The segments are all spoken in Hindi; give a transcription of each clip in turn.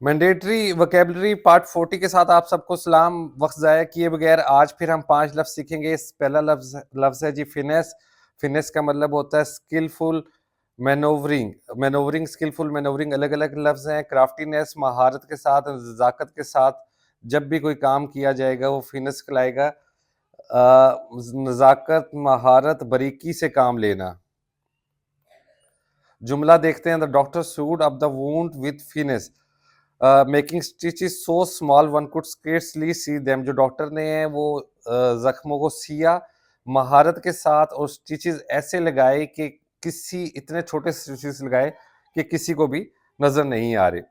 मैंडेटरी वोकेबलरी पार्ट 40 के साथ आप सबको सलाम। वक्त ज़ाया किए बगैर आज फिर हम 5 लफ्ज़ सीखेंगे। पहला लफ्ज़ लफ्ज़ है जी फिनेस। फिनेस का मतलब होता है skillful manoeuvring. Manoeuvring, skillful manoeuvring अलग-अलग लफ्ज़ हैं। क्राफ्टीनेस महारत के साथ, नज़ाकत के साथ जब भी कोई काम किया जाएगा वो फिनेस कहलाएगा। नज़ाकत, महारत, बारीकी से काम लेना। जुमला देखते हैं। The doctor sewed up the wound with finesse, making stitches so small one could scarcely see them. जो डॉक्टर ने है वो जख्मों को सिया महारत के साथ और स्टिचेस ऐसे लगाए कि किसी इतने छोटे स्टिचेस लगाए कि किसी को भी नजर नहीं आ रहे।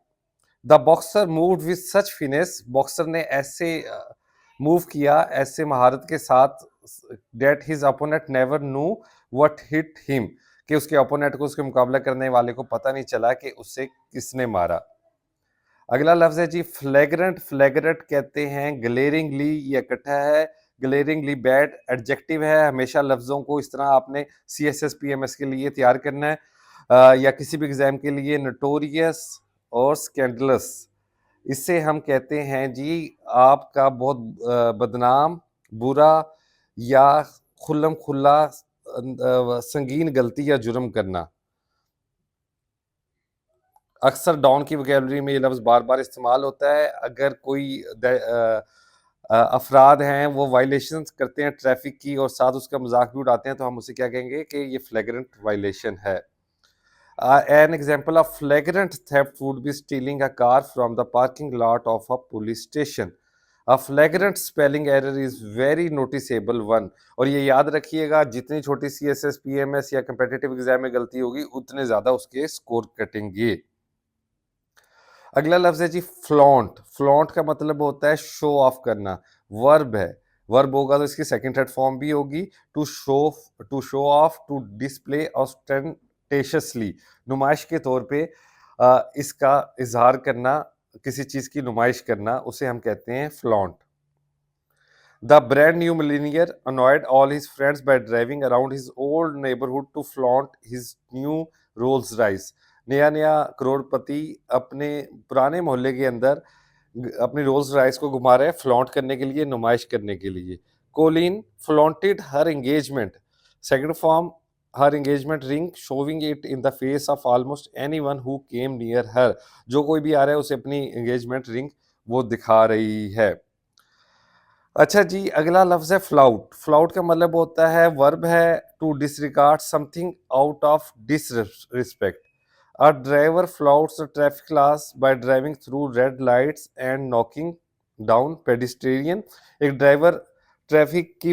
The boxer moved with such finesse, boxer ने ऐसे मूव किया ऐसे महारत के साथ that his opponent never knew what hit him, कि उसके ओपोनेंट को, उसके मुकाबला करने वाले को पता नहीं चला कि उससे किसने मारा। अगला लफ्ज है जी फ्लैग्रेंट। फ्लैग्रेंट कहते हैं ग्लेरिंगली, ये इकट्ठा है। ग्लेरिंगली बैड एडजेक्टिव है। हमेशा लफ्जों को इस तरह आपने CSS PMS के लिए तैयार करना है, या किसी भी एग्जाम के लिए। नोटोरियस और स्कैंडलस, इससे हम कहते हैं जी आपका बहुत बदनाम, बुरा या खुल्लम खुल्ला संगीन गलती या जुर्म करना। अक्सर डॉन की वोकेबलरी में ये लफ्ज़ बार बार इस्तेमाल होता है। अगर कोई अफराद हैं वो वायलेशंस करते हैं ट्रैफिक की और साथ उसका मजाक भी उड़ाते हैं तो हम उसे क्या कहेंगे कि ये फ्लैग्रेंट वायलेशन है। An example of flagrant theft would be stealing a car from the parking lot of a police station. A flagrant spelling error is very noticeable one. और ये याद रखिएगा, जितनी छोटी CSS PMS या competitive एग्जाम में गलती होगी उतने ज़्यादा उसके स्कोर कटेंगे। अगला लफ्ज है जी फ्लॉन्ट। फ्लॉन्ट का मतलब होता है शो ऑफ करना। वर्ब है, वर्ब होगा तो इसकी सेकंड थर्ड फॉर्म भी होगी। To show, to show off, to display ostentatiously, नुमाइश के तौर पे इसका इजहार करना, किसी चीज की नुमाइश करना, उसे हम कहते हैं flaunt. The brand new millionaire annoyed all his friends by driving around his old neighborhood to flaunt his new Rolls Royce. नया नया करोड़पति अपने पुराने मोहल्ले के अंदर अपनी रोल्स रॉयस को घुमा रहे हैं, फ्लॉन्ट करने के लिए, नुमाइश करने के लिए। Colin flaunted her engagement, second form her engagement ring, showing it in the face of almost anyone who came near her. जो कोई भी आ रहा है उसे अपनी एंगेजमेंट रिंग वो दिखा रही है। अच्छा जी, अगला लफ्ज है फ्लाउट। फ्लाउट का मतलब होता है, वर्ब है to disregard something out of disrespect. A driver flouts the traffic laws by driving through red lights and knocking down pedestrian. एक ड्राइवर ट्रैफिक की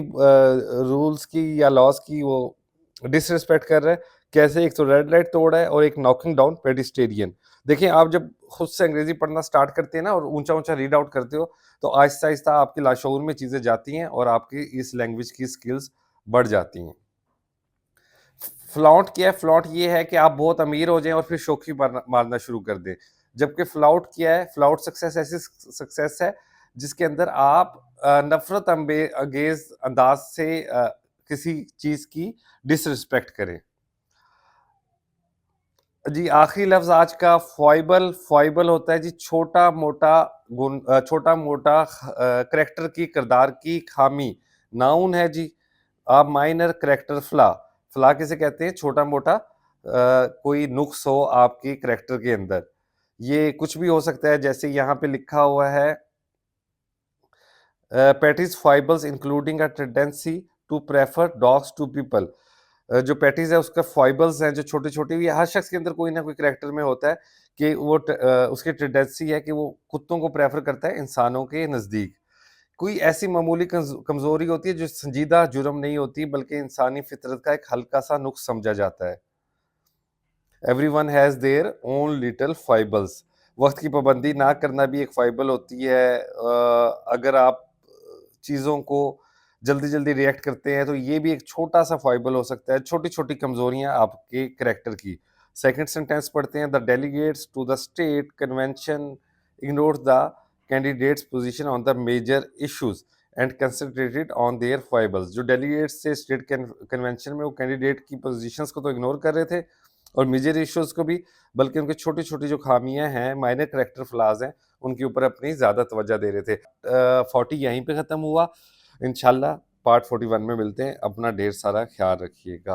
रूल्स की या लॉस की वो डिसरिस्पेक्ट कर रहा है। कैसे? एक तो रेड लाइट तोड़ा है और एक नॉकिंग डाउन पेडिस्ट्रियन। देखिए, आप जब खुद से अंग्रेजी पढ़ना स्टार्ट करते हैं ना और ऊंचा ऊंचा रीड आउट करते हो तो आहिस्ता आहिस्ता आपके लाशऊर में चीज़ें जाती हैं और आपकी इस लैंग्वेज की स्किल्स बढ़ जाती हैं। फ्लॉन्ट क्या है? फ्लॉन्ट ये है कि आप बहुत अमीर हो जाएं और फिर शौकी मारना शुरू कर दें। जबकि फ्लॉट क्या है? फ्लॉट सक्सेस ऐसी सक्सेस है जिसके अंदर आप नफरत अंगेज अंदाज से किसी चीज की डिसरिस्पेक्ट करें। जी, आखिरी लफ्ज आज का फॉइबल। फॉइबल होता है जी छोटा मोटा गुण, छोटा मोटा करेक्टर की, किरदार की खामी। नाउन है जी। आप माइनर करेक्टर फ्ला। फ्ला किसे कहते हैं? छोटा मोटा कोई नुक्स हो आपकी करेक्टर के अंदर। ये कुछ भी हो सकता है, जैसे यहाँ पे लिखा हुआ है Patty's foibles including a tendency to prefer dogs to people. जो पैटीज है उसका फाइबल्स हैं जो छोटे छोटे, ये हर शख्स के अंदर कोई ना कोई करेक्टर में होता है कि वो उसकी टेंडेंसी है कि वो कुत्तों को प्रेफर करता है इंसानों के नज़दीक। कोई ऐसी मामूली कमजोरी होती है जो संजीदा जुर्म नहीं होती बल्कि इंसानी फितरत का एक हल्का सा नुक्स समझा जाता है। Everyone has their own little foibles. वक्त की पाबंदी ना करना भी एक फाइबल होती है। अगर आप चीज़ों को जल्दी जल्दी रिएक्ट करते हैं तो ये भी एक छोटा सा फाइबल हो सकता है। छोटी छोटी कमजोरियां आपके करेक्टर की। सेकंड सेंटेंस पढ़ते हैं। The delegates to the state convention ignore the candidates position on the major issues and concentrated on their foibles. जो डेलीगेट्स थे स्टेट कन्वेंशन में, वो कैंडिडेट की पोजीशंस को तो इग्नोर कर रहे थे और मेजर इश्यूज़ को भी, बल्कि उनकी छोटी-छोटी जो खामियाँ हैं, माइनर कैरेक्टर फ्लॉज़ हैं, उनके ऊपर अपनी ज़्यादा तवज्जो दे रहे थे। 40 यहीं पे ख़त्म हुआ। इंशाल्लाह पार्ट 41 में मिलते हैं। अपना ढेर सारा ख़्याल रखिएगा।